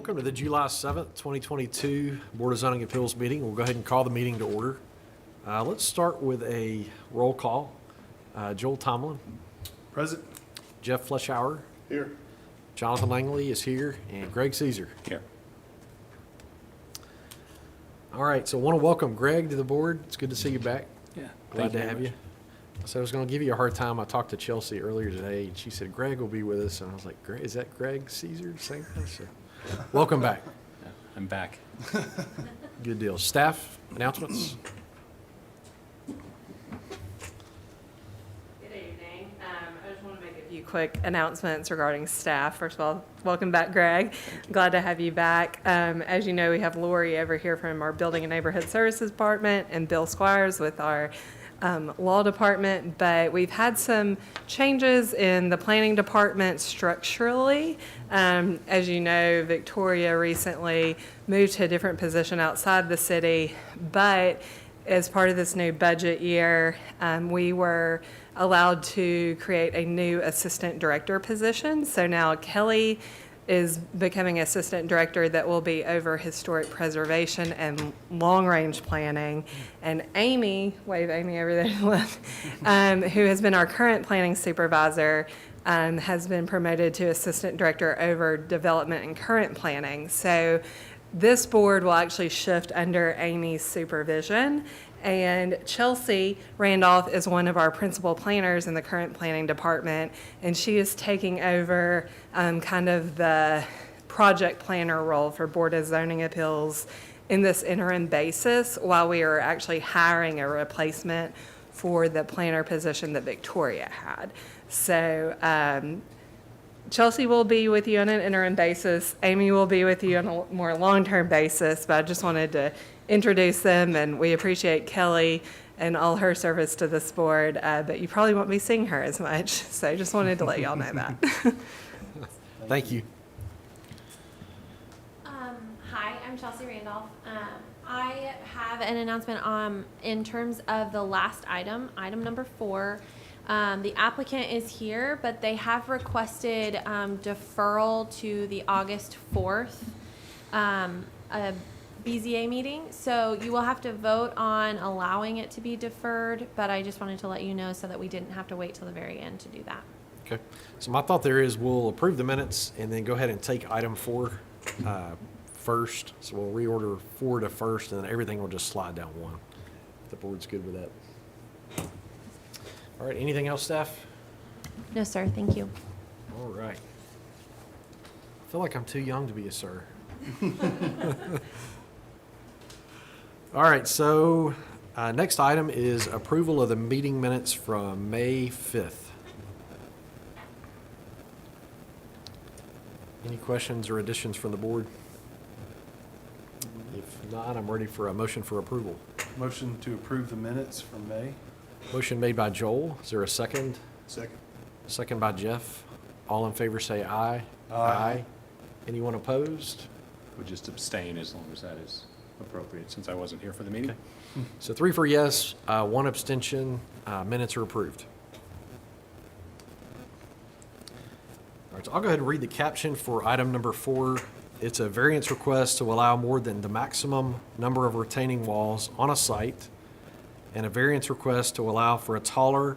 Welcome to the July 7th, 2022 Board of Zoning Appeals meeting. We'll go ahead and call the meeting to order. Let's start with a roll call. Joel Tomlin, Present. Jeff Fleschauer, Here. Jonathan Langley is here, and Greg Caesar. Here. All right, so I want to welcome Greg to the board. It's good to see you back. Yeah. Glad to have you. So I was going to give you a hard time. I talked to Chelsea earlier today, and she said Greg will be with us, and I was like, "Greg, is that Greg Caesar?" Same thing. So, welcome back. Yeah, I'm back. Good deal. Staff announcements. Good evening. I just want to make a few quick announcements regarding staff. First of all, welcome back, Greg. Glad to have you back. As you know, we have Lori over here from our Building and Neighborhood Services Department and Bill Squires with our law department, but we've had some changes in the planning department structurally. As you know, Victoria recently moved to a different position outside the city, but as part of this new budget year, we were allowed to create a new assistant director position. So now Kelly is becoming assistant director that will be over historic preservation and long-range planning. And Amy, wave Amy over there to the left, who has been our current planning supervisor, has been promoted to assistant director over development and current planning. So this board will actually shift under Amy's supervision. And Chelsea Randolph is one of our principal planners in the current planning department, and she is taking over kind of the project planner role for Board of Zoning Appeals in this interim basis while we are actually hiring a replacement for the planner position that Victoria had. So Chelsea will be with you on an interim basis. Amy will be with you on a more long-term basis, but I just wanted to introduce them, and we appreciate Kelly and all her service to this board, but you probably won't be seeing her as much, so I just wanted to let y'all know that. Thank you. Hi, I'm Chelsea Randolph. I have an announcement in terms of the last item number 4. The applicant is here, but they have requested deferral to the August 4th BZA meeting. So you will have to vote on allowing it to be deferred, but I just wanted to let you know so that we didn't have to wait till the very end to do that. Okay. So my thought there is we'll approve the minutes and then go ahead and take item 4 first. So we'll reorder 4 to first, and then everything will just slide down 1. If the board's good with that. All right. Anything else, staff? No, sir. Thank you. All right. I feel like I'm too young to be a sir. All right, so next item is approval of the meeting minutes from May 5th. Any questions or additions from the board? If not, I'm ready for a motion for approval. Motion to approve the minutes from May. Motion made by Joel. Is there a second? Second. Second by Jeff. All in favor say aye. Aye. Anyone opposed? Would just abstain as long as that is appropriate, since I wasn't here for the meeting. Okay. So 3 for yes, 1 abstention. Minutes are approved. All right, so I'll go ahead and read the caption for item number 4. It's a variance request to allow more than the maximum number of retaining walls on a site, and a variance request to allow for a taller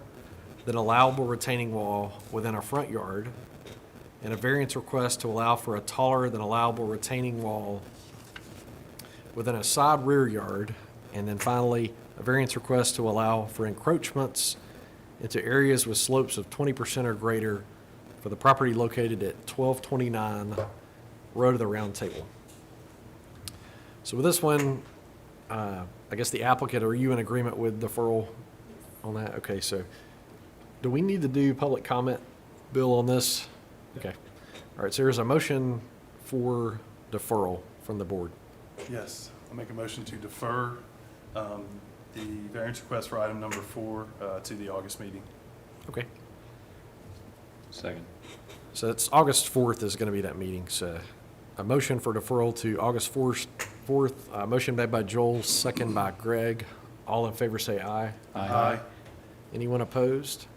than allowable retaining wall within a front yard, and a variance request to allow for a taller than allowable retaining wall within a side rear yard, and then finally, a variance request to allow for encroachments into areas with slopes of 20% or greater for the property located at 1229 Road of the Round Table. So with this one, I guess the applicant, are you in agreement with deferral on that? Okay, so do we need to do public comment, Bill, on this? Okay. All right, so there's a motion for deferral from the board. Yes, I'll make a motion to defer the variance request for item number 4 to the August meeting. Okay. Second. So it's August 4th is going to be that meeting. So a motion for deferral to August 4th. Motion made by Joel, second by Greg. All in favor say aye. Aye. Anyone opposed?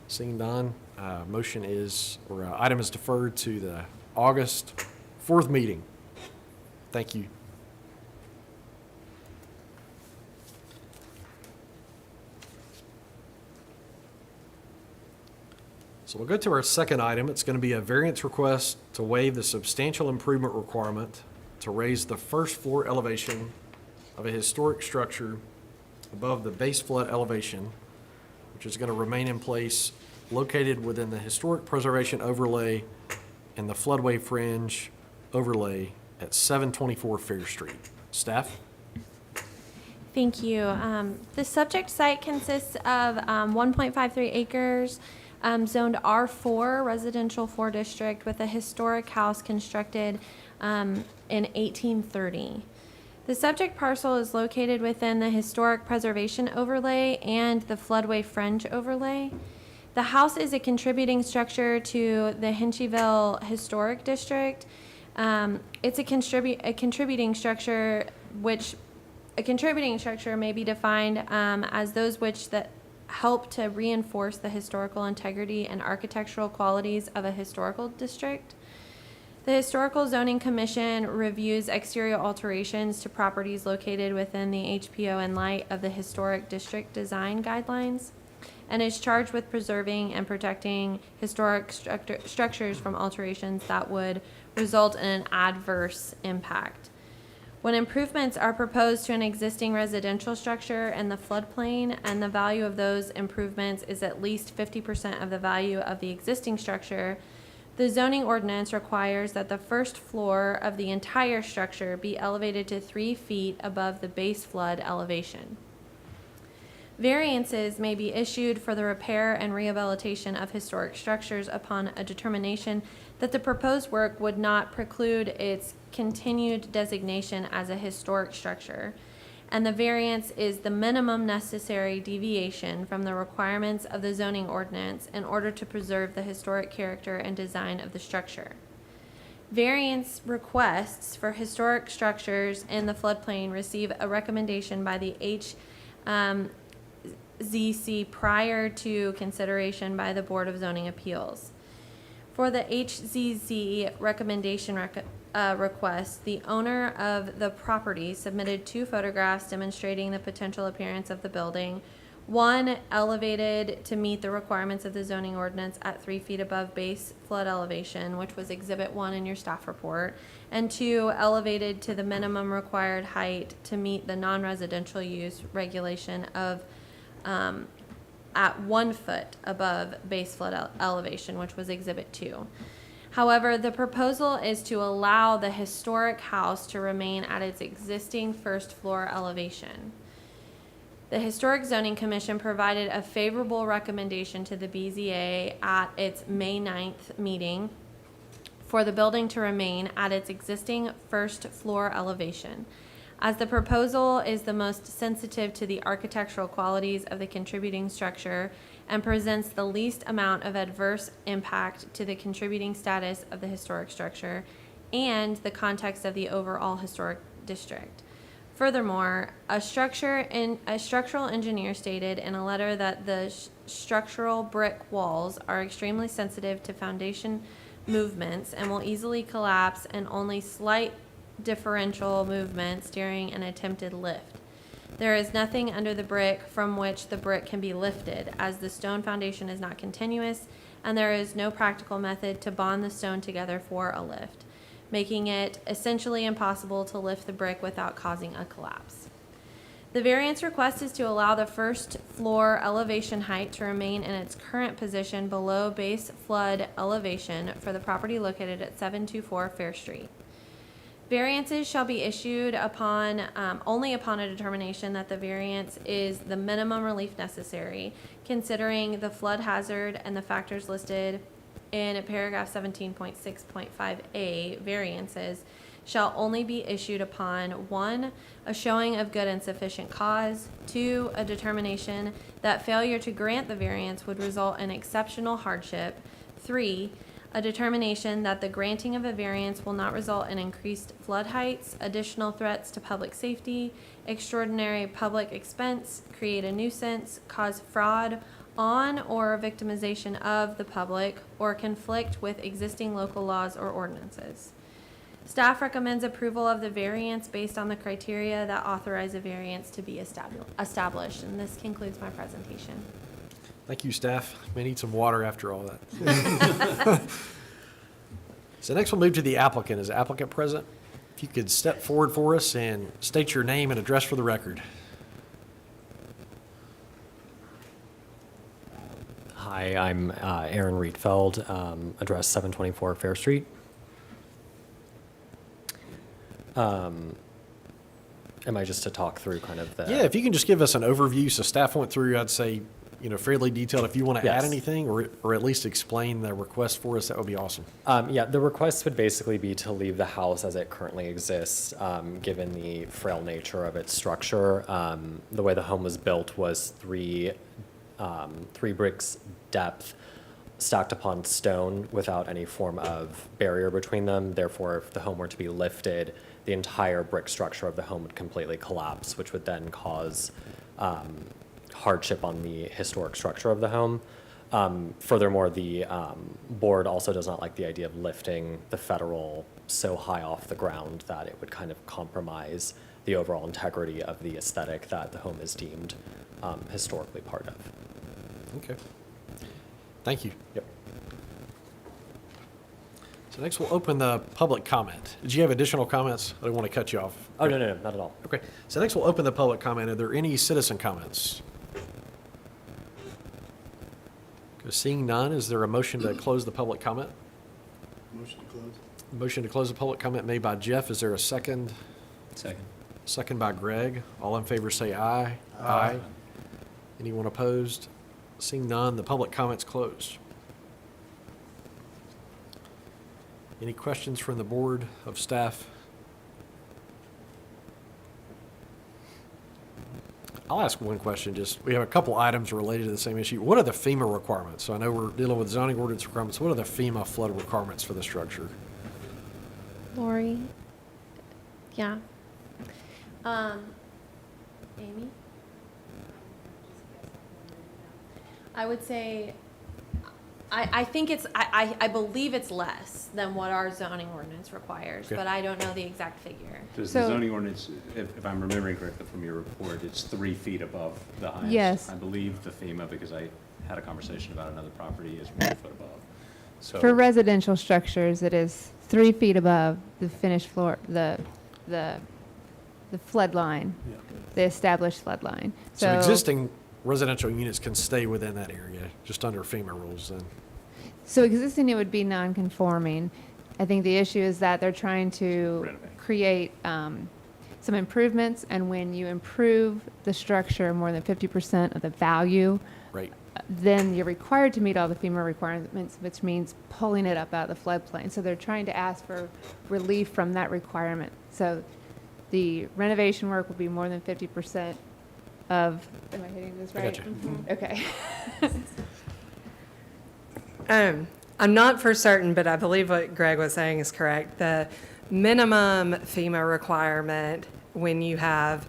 Seeing none, item is deferred to the August 4th meeting. Thank you. So we'll go to our second item. It's going to be a variance request to waive the substantial improvement requirement to raise the first floor elevation of a historic structure above the base flood elevation, which is going to remain in place located within the historic preservation overlay and the floodway fringe overlay at 724 Fair Street. Staff? Thank you. The subject site consists of 1.53 acres, zoned R4, residential 4 district, with a historic house constructed in 1830. The subject parcel is located within the historic preservation overlay and the floodway fringe overlay. The house is a contributing structure to the Hinchyville Historic District. It's a contributing structure may be defined as those which that help to reinforce the historical integrity and architectural qualities of a historical district. The Historical Zoning Commission reviews exterior alterations to properties located within the HPO in light of the Historic District Design Guidelines, and is charged with preserving and protecting historic structures from alterations that would result in an adverse impact. When improvements are proposed to an existing residential structure in the floodplain and the value of those improvements is at least 50% of the value of the existing structure, the zoning ordinance requires that the first floor of the entire structure be elevated to 3 feet above the base flood elevation. Variances may be issued for the repair and rehabilitation of historic structures upon a determination that the proposed work would not preclude its continued designation as a historic structure, and the variance is the minimum necessary deviation from the requirements of the zoning ordinance in order to preserve the historic character and design of the structure. Variance requests for historic structures in the floodplain receive a recommendation by the HZC prior to consideration by the Board of Zoning Appeals. For the HZC recommendation request, the owner of the property submitted 2 photographs demonstrating the potential appearance of the building. 1 elevated to meet the requirements of the zoning ordinance at 3 feet above base flood elevation, which was Exhibit 1 in your staff report, and 2 elevated to the minimum required height to meet the non-residential use regulation of at 1 foot above base flood elevation, which was Exhibit 2. However, the proposal is to allow the historic house to remain at its existing first floor elevation. The Historic Zoning Commission provided a favorable recommendation to the BZA at its May 9th meeting for the building to remain at its existing first floor elevation, as the proposal is the most sensitive to the architectural qualities of the contributing structure and presents the least amount of adverse impact to the contributing status of the historic structure and the context of the overall historic district. Furthermore, a structural engineer stated in a letter that the structural brick walls are extremely sensitive to foundation movements and will easily collapse, and only slight differential movements during an attempted lift. There is nothing under the brick from which the brick can be lifted, as the stone foundation is not continuous and there is no practical method to bond the stone together for a lift, making it essentially impossible to lift the brick without causing a collapse. The variance request is to allow the first floor elevation height to remain in its current position below base flood elevation for the property located at 724 Fair Street. Variances shall be issued only upon a determination that the variance is the minimum relief necessary, considering the flood hazard and the factors listed in paragraph 17.6.5a. Variances shall only be issued upon 1, a showing of good and sufficient cause; 2, a determination that failure to grant the variance would result in exceptional hardship; 3, a determination that the granting of a variance will not result in increased flood heights, additional threats to public safety, extraordinary public expense, create a nuisance, cause fraud on or victimization of the public, or conflict with existing local laws or ordinances. Staff recommends approval of the variance based on the criteria that authorize a variance to be established. And this concludes my presentation. Thank you, staff. May need some water after all that. So next we'll move to the applicant. Is the applicant present? If you could step forward for us and state your name and address for the record. Hi, I'm Aaron Rietfeld, address 724 Fair Street. Am I just to talk through kind of the... Yeah, if you can just give us an overview, so staff went through, I'd say, fairly detailed. If you want to add Yes. anything or at least explain the request for us, that would be awesome. Yeah, the request would basically be to leave the house as it currently exists, given the frail nature of its structure. The way the home was built was three bricks depth stacked upon stone without any form of barrier between them. Therefore, if the home were to be lifted, the entire brick structure of the home would completely collapse, which would then cause hardship on the historic structure of the home. Furthermore, the board also does not like the idea of lifting the federal so high off the ground that it would kind of compromise the overall integrity of the aesthetic that the home is deemed historically part of. Okay. Thank you. Yep. So next we'll open the public comment. Did you have additional comments? I don't want to cut you off. Oh, no, not at all. Okay, so next we'll open the public comment. Are there any citizen comments? Okay, seeing none, is there a motion to close the public comment? Motion to close. Motion to close the public comment made by Jeff. Is there a second? Second. Second by Greg. All in favor say aye. Aye. Anyone opposed? Seeing none, the public comment's closed. Any questions from the board of staff? I'll ask one question, we have a couple items related to the same issue. What are the FEMA requirements? So I know we're dealing with zoning ordinance requirements. What are the FEMA flood requirements for the structure? Lori? Yeah. Amy? I would say, I think I believe it's less than what our zoning ordinance requires, Okay. but I don't know the exact figure. Does the So- zoning ordinance, if I'm remembering correctly from your report, it's 3 feet above the highest? Yes. I believe the FEMA, because I had a conversation about another property, is 1 foot above. So For residential structures, it is 3 feet above the finished floor, the flood line, Yeah. the established flood line. So existing residential units can stay within that area, just under FEMA rules then? So existing, it would be non-conforming. I think the issue is that they're trying to Renovate. create some improvements, and when you improve the structure more than 50% of the value, Right. then you're required to meet all the FEMA requirements, which means pulling it up out of the floodplain. So they're trying to ask for relief from that requirement. So the renovation work will be more than 50% of, am I hitting this I right? gotcha. Okay. I'm not for certain, but I believe what Greg was saying is correct. The minimum FEMA requirement when you have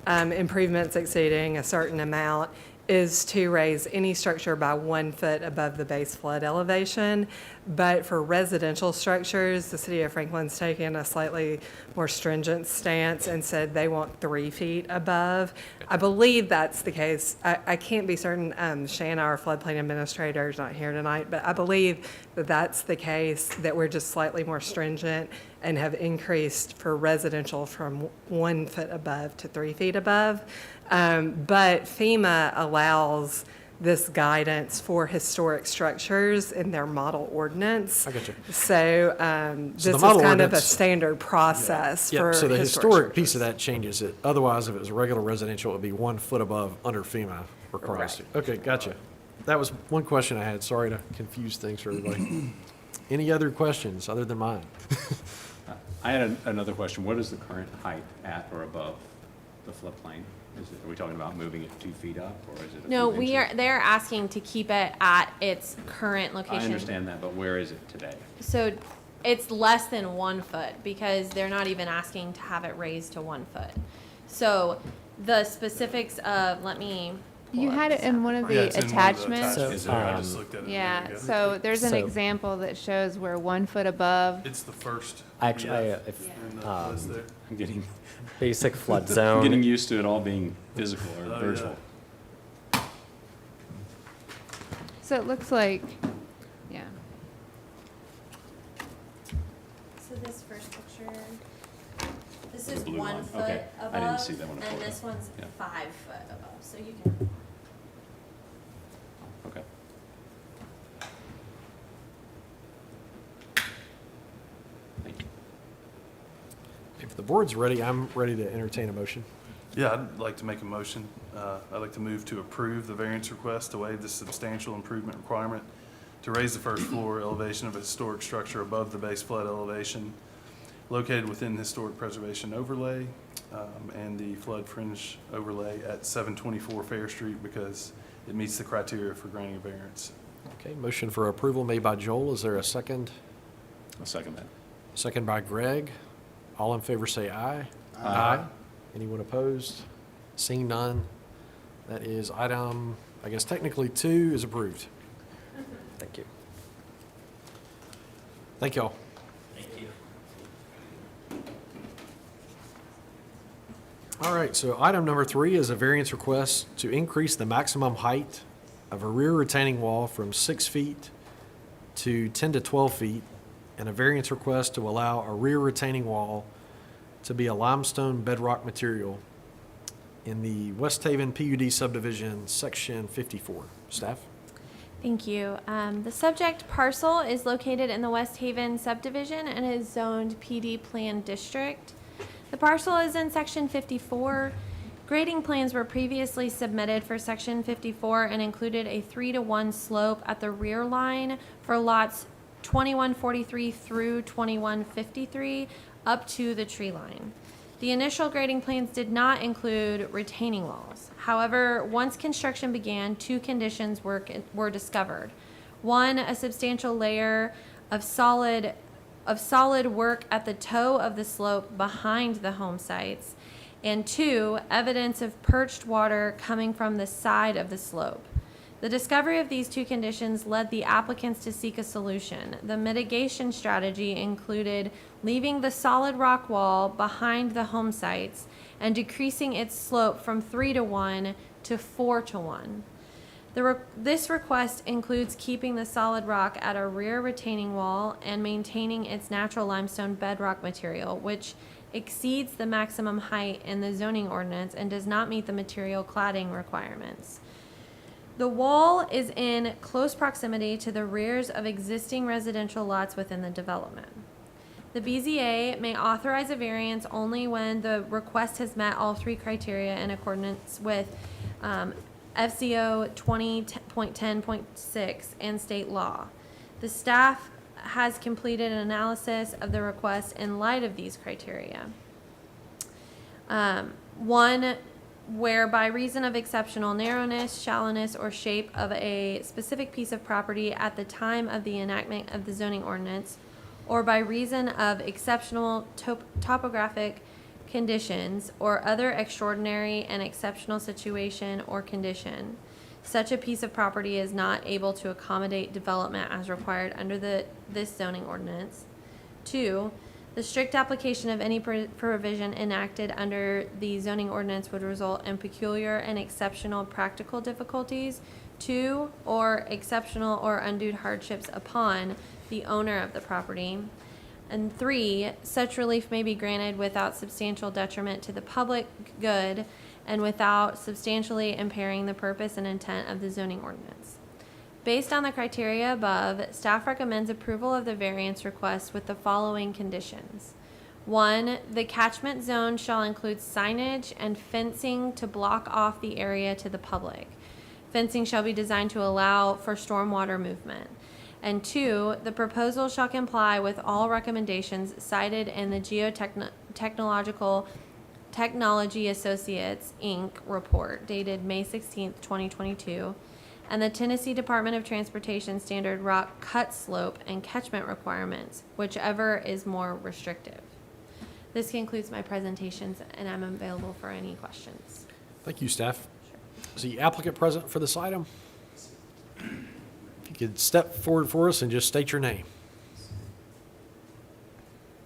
improvements exceeding a certain amount is to raise any structure by 1 foot above the base flood elevation. But for residential structures, the city of Franklin's taken a slightly more stringent stance and said they want 3 feet above. I believe that's the case. I can't be certain. Shanna, our floodplain administrator, is not here tonight, but I believe that that's the case, that we're just slightly more stringent and have increased for residential from 1 foot above to 3 feet above. But FEMA allows this guidance for historic structures in their model ordinance. I got you. So this is model kind of a ordinance- standard process for Yeah, so the historic structures. piece of that changes it. Otherwise, if it was regular residential, it would be 1 foot above under FEMA requires. Okay, gotcha. That was one question I had. Sorry to confuse things for everybody. Any other questions other than mine? I had another question. What is the current height at or above the floodplain? Are we talking about moving it 2 feet up, or is it a No, few inches? they're asking to keep it at its current location. I understand that, but where is it today? So it's less than 1 foot because they're not even asking to have it raised to 1 foot. So the specifics of, let me You had it in one of Yeah, the it's in one of the attachments. attachments there. I just looked at it. There Yeah, you go. so there's an So- example that shows where 1 foot above, It's the first Actually, PDF if in the list there. I'm getting, basic flood I'm getting zone, used to it all being physical or Oh, yeah. virtual. so it looks like, yeah. So this first picture, this The is blue 1 one. foot Okay. above. I didn't see that one And before. this one's Yeah. 5 foot above, so you can, Okay. Thank you. If the board's ready, I'm ready to entertain a motion. Yeah, I'd like to make a motion. I'd like to move to approve the variance request to waive the substantial improvement requirement to raise the first floor elevation of a historic structure above the base flood elevation located within the historic preservation overlay and the flood fringe overlay at 724 Fair Street because it meets the criteria for granting a variance. Okay, motion for approval made by Joel. Is there a second? I'll second that. Second by Greg. All in favor say aye. Aye. Anyone opposed? Seeing none, that is item, I guess technically 2 is approved. thank you. Thank y'all. All right, so item number 3 is a variance request to increase the maximum height of a rear retaining wall from 6 feet to 10 to 12 feet, and a variance request to allow a rear retaining wall to be a limestone bedrock material in the West Haven PUD subdivision, section 54. Staff? thank you. The subject parcel is located in the West Haven subdivision and is zoned PD Plan District. The parcel is in section 54. Grading plans were previously submitted for section 54 and included a 3-to-1 slope at the rear line for lots 2143 through 2153 up to the tree line. The initial grading plans did not include retaining walls. However, once construction began, 2 conditions were discovered. 1, a substantial layer of solid work at the toe of the slope behind the home sites, and 2, evidence of perched water coming from the side of the slope. The discovery of these 2 conditions led the applicants to seek a solution. The mitigation strategy included leaving the solid rock wall behind the home sites and decreasing its slope from 3-to-1 to 4-to-1. This request includes keeping the solid rock at a rear retaining wall and maintaining its natural limestone bedrock material, which exceeds the maximum height in the zoning ordinance and does not meet the material cladding requirements. The wall is in close proximity to the rears of existing residential lots within the development. The BZA may authorize a variance only when the request has met all 3 criteria in accordance with FCO 20.10.6 and state law. The staff has completed an analysis of the request in light of these criteria. 1, where by reason of exceptional narrowness, shallowness, or shape of a specific piece of property at the time of the enactment of the zoning ordinance, or by reason of exceptional topographic conditions or other extraordinary and exceptional situation or condition, such a piece of property is not able to accommodate development as required under this zoning ordinance. 2, the strict application of any provision enacted under the zoning ordinance would result in peculiar and exceptional practical difficulties to or exceptional or undue hardships upon the owner of the property. And 3, such relief may be granted without substantial detriment to the public good and without substantially impairing the purpose and intent of the zoning ordinance. Based on the criteria above, staff recommends approval of the variance request with the following conditions. 1, the catchment zone shall include signage and fencing to block off the area to the public. Fencing shall be designed to allow for stormwater movement. And 2, the proposal shall comply with all recommendations cited in the Technology Associates, Inc. report dated May 16th, 2022, and the Tennessee Department of Transportation standard rock cut slope and catchment requirements, whichever is more restrictive. This concludes my presentations, and I'm available for any questions. Thank you, staff. Is the applicant present for this item? If you could step forward for us and just state your name.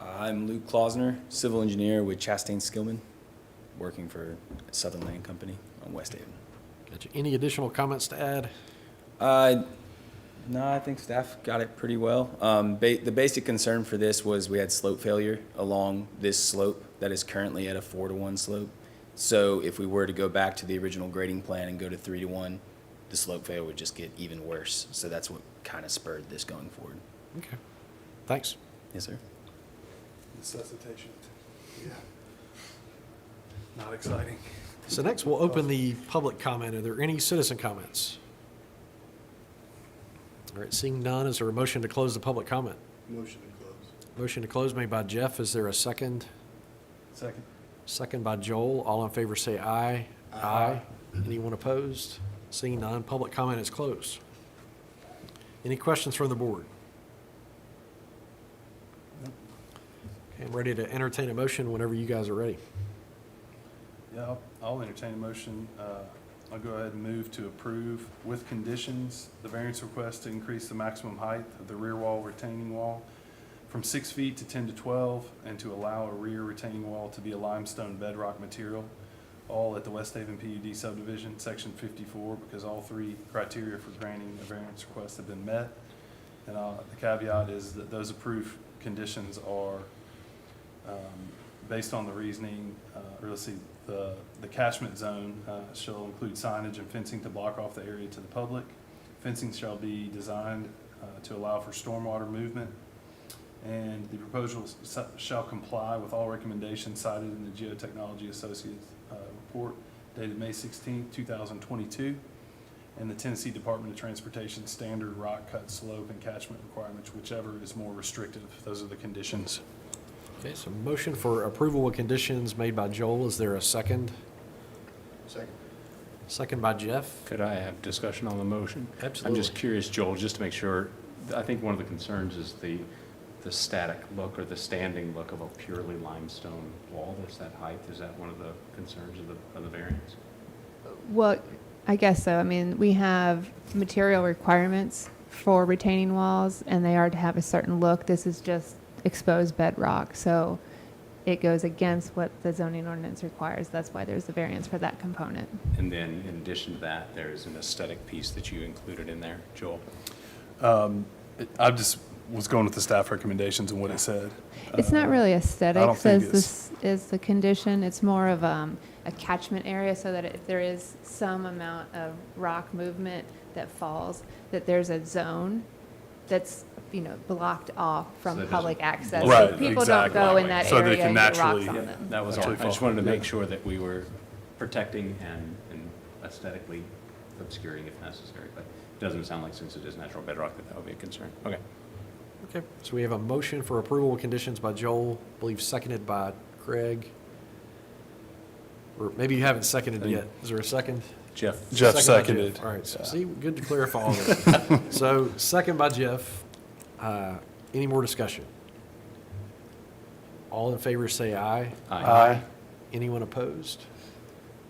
I'm Luke Klausner, civil engineer with Chastain Skillman, working for Southern Land Company on West Haven. Gotcha. Any additional comments to add? No, I think staff got it pretty well. The basic concern for this was we had slope failure along this slope that is currently at a 4-to-1 slope. So if we were to go back to the original grading plan and go to 3-to-1, the slope failure would just get even worse. So that's what kind of spurred this going forward. Okay. Thanks. Yes, sir. Necessitation. Yeah. Not exciting. So next, we'll open the public comment. Are there any citizen comments? All right, seeing none, is there a motion to close the public comment? Motion to close. Motion to close made by Jeff. Is there a second? Second. Second by Joel. All in favor say aye. Aye. Anyone opposed? Seeing none, public comment is closed. Any questions from the board? Okay, I'm ready to entertain a motion whenever you guys are ready. Yeah, I'll entertain a motion. I'll go ahead and move to approve with conditions, the variance request to increase the maximum height of the rear wall retaining wall from 6 feet to 10 to 12, and to allow a rear retaining wall to be a limestone bedrock material, all at the West Haven PUD subdivision, section 54, because all three criteria for granting a variance request have been met. And the caveat is that those approved conditions are based on the reasoning, or let's see, the catchment zone shall include signage and fencing to block off the area to the public. Fencing shall be designed to allow for stormwater movement, and the proposal shall comply with all recommendations cited in the Geotechnology Associates report dated May 16, 2022, and the Tennessee Department of Transportation standard rock cut slope and catchment requirements, whichever is more restrictive. Those are the conditions. Okay, so motion for approval with conditions made by Joel. Is there a second? Second. Second by Jeff. Could I have discussion on the motion? Absolutely. I'm just curious, Joel, just to make sure, I think one of the concerns is the static look or the standing look of a purely limestone wall. There's that height. Is that one of the concerns of the variance? Well, I guess so. I mean, we have material requirements for retaining walls, and they are to have a certain look. This is just exposed bedrock, so it goes against what the zoning ordinance requires. That's why there's the variance for that component. And then in addition to that, there's an aesthetic piece that you included in there, Joel. I just was going with the staff recommendations and what it said. It's not really I don't aesthetics think as this is the condition. It's more of a catchment area, so that if there is some amount of rock movement that falls, that there's a zone that's, blocked off So from that public doesn't- access. Right, So people exactly. don't go in that So they area can and get rocks naturally- on them. That was Actually all. I just wanted to fall. make sure that we were protecting and aesthetically obscuring if necessary, but it doesn't sound like, since it is natural bedrock, that would be a concern. Okay. Okay, so we have a motion for approval with conditions by Joel, I believe seconded by Craig. Or maybe you haven't seconded yet. Is there a second? Jeff? Jeff Second by seconded. All right, so Yeah. see, good to clarify all this. So, second by Jeff. Any more discussion? All in favor say aye. Aye. Anyone opposed?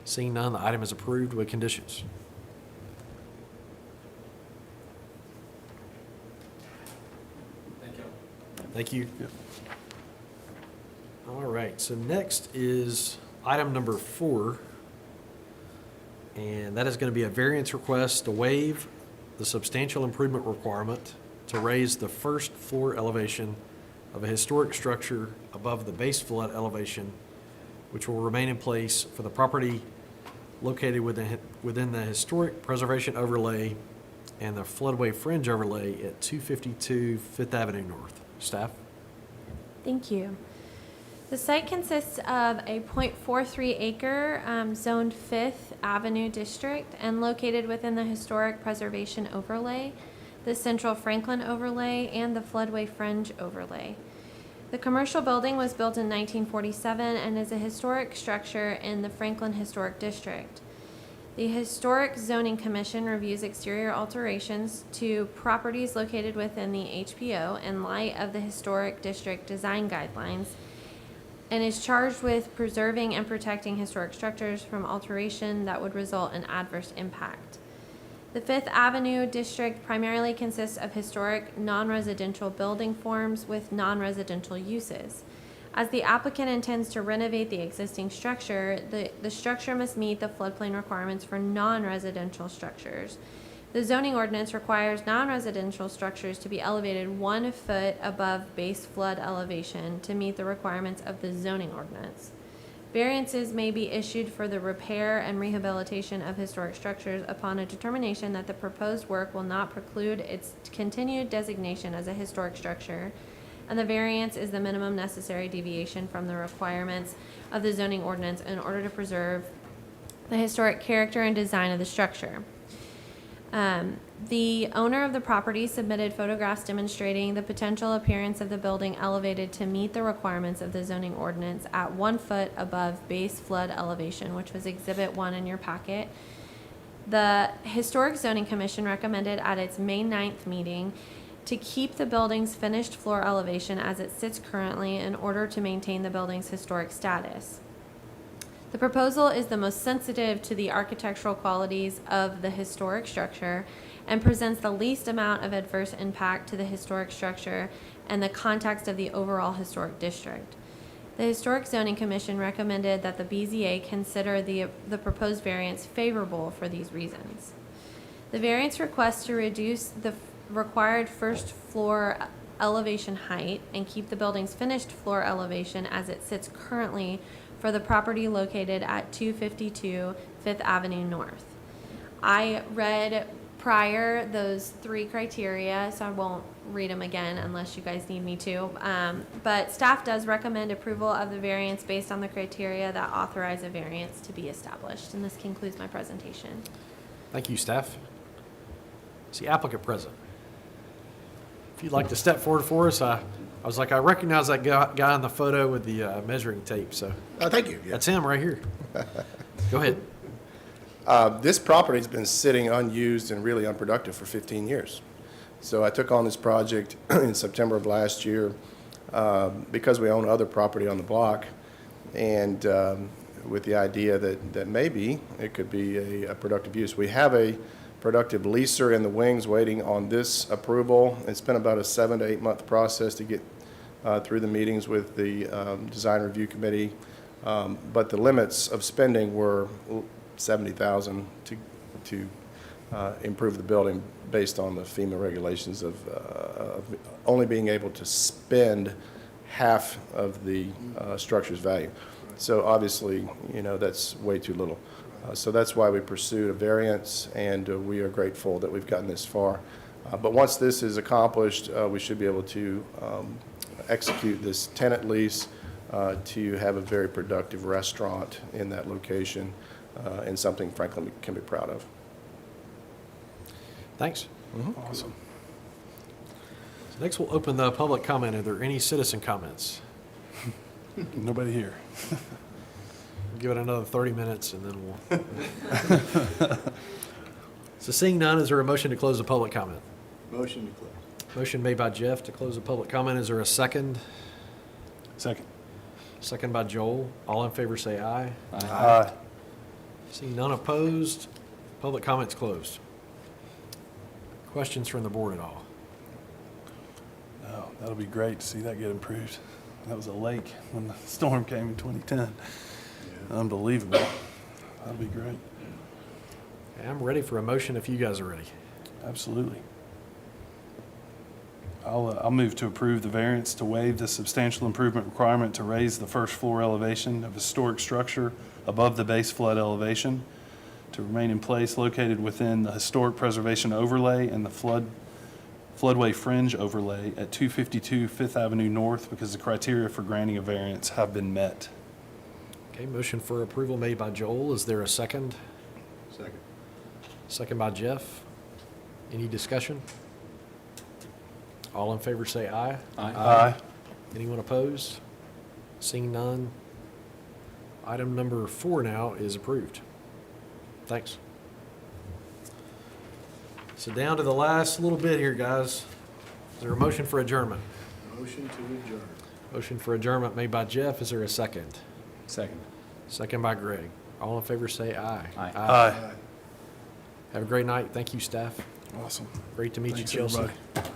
Seeing none, the item is approved with conditions. Thank you. Yep. All right, so next is item number 4. And that is going to be a variance request to waive the substantial improvement requirement to raise the first floor elevation of a historic structure above the base flood elevation, which will remain in place for the property located within the historic preservation overlay and the floodway fringe overlay at 252 Fifth Avenue North. Staff? Thank you. The site consists of a .43 acre zoned Fifth Avenue district and located within the Historic Preservation Overlay, the Central Franklin Overlay, and the Floodway Fringe Overlay. The commercial building was built in 1947 and is a historic structure in the Franklin Historic District. The Historic Zoning Commission reviews exterior alterations to properties located within the HPO in light of the Historic District Design Guidelines and is charged with preserving and protecting historic structures from alteration that would result in adverse impact. The Fifth Avenue District primarily consists of historic, non-residential building forms with non-residential uses. As the applicant intends to renovate the existing structure, the structure must meet the floodplain requirements for non-residential structures. The zoning ordinance requires non-residential structures to be elevated 1 foot above base flood elevation to meet the requirements of the zoning ordinance. Variances may be issued for the repair and rehabilitation of historic structures upon a determination that the proposed work will not preclude its continued designation as a historic structure, and the variance is the minimum necessary deviation from the requirements of the zoning ordinance in order to preserve the historic character and design of the structure. The owner of the property submitted photographs demonstrating the potential appearance of the building elevated to meet the requirements of the zoning ordinance at 1 foot above base flood elevation, which was Exhibit 1 in your packet. The Historic Zoning Commission recommended at its May 9th meeting to keep the building's finished floor elevation as it sits currently in order to maintain the building's historic status. The proposal is the most sensitive to the architectural qualities of the historic structure and presents the least amount of adverse impact to the historic structure and the context of the overall historic district. The Historic Zoning Commission recommended that the BZA consider the proposed variance favorable for these reasons. The variance requests to reduce the required first floor elevation height and keep the building's finished floor elevation as it sits currently for the property located at 252 Fifth Avenue North. I read prior those 3 criteria, so I won't read them again unless you guys need me to. But staff does recommend approval of the variance based on the criteria that authorize a variance to be established. And this concludes my presentation. Thank you, staff. Is the applicant present? If you'd like to step forward for us, I was like, I recognize that guy in the photo with the measuring tape, so Thank you. Yeah. that's him right here. Go ahead. This property's been sitting unused and really unproductive for 15 years. So I took on this project in September of last year because we own other property on the block, and with the idea that maybe it could be a productive use. We have a productive leaser in the wings waiting on this approval. It's been about a 7 to 8 month process to get through the meetings with the design review committee, but the limits of spending were $70,000 to improve the building based on the FEMA regulations of only being able to spend half of the structure's value. So obviously, you know, that's way too little. So that's why we pursued a variance, and we are grateful that we've gotten this far. But once this is accomplished, we should be able to execute this tenant lease to have a very productive restaurant in that location, and something frankly we can be proud of. Thanks. Awesome. So next, we'll open the public comment. Are there any citizen comments? Nobody here. We'll give it another 30 minutes, and then we'll... So seeing none, is there a motion to close the public comment? Motion to close. Motion made by Jeff to close the public comment. Is there a second? Second. Second by Joel. All in favor say aye. Aye. Seeing none opposed, public comment's closed. Questions from the board at all? Oh, that'll be great to see that get improved. That was a lake when the storm came in 2010. Unbelievable. That'll be great. Okay, I'm ready for a motion if you guys are ready. Absolutely. I'll move to approve the variance to waive the substantial improvement requirement to raise the first floor elevation of historic structure above the base flood elevation to remain in place located within the historic preservation overlay and the floodway fringe overlay at 252 Fifth Avenue North because the criteria for granting a variance have been met. Okay, motion for approval made by Joel. Is there a second? Second. Second by Jeff. Any discussion? All in favor say aye. Aye. Anyone opposed? Seeing none. Item number 4 now is approved. Thanks. So down to the last little bit here, guys. Is there a motion for adjournment? Motion to adjourn. Motion for adjournment made by Jeff. Is there a second? Second. Second by Greg. All in favor say aye. Aye. Aye. Have a great night. Thank you, staff. Awesome. Great to meet you, Thanks, Chelsea. everybody.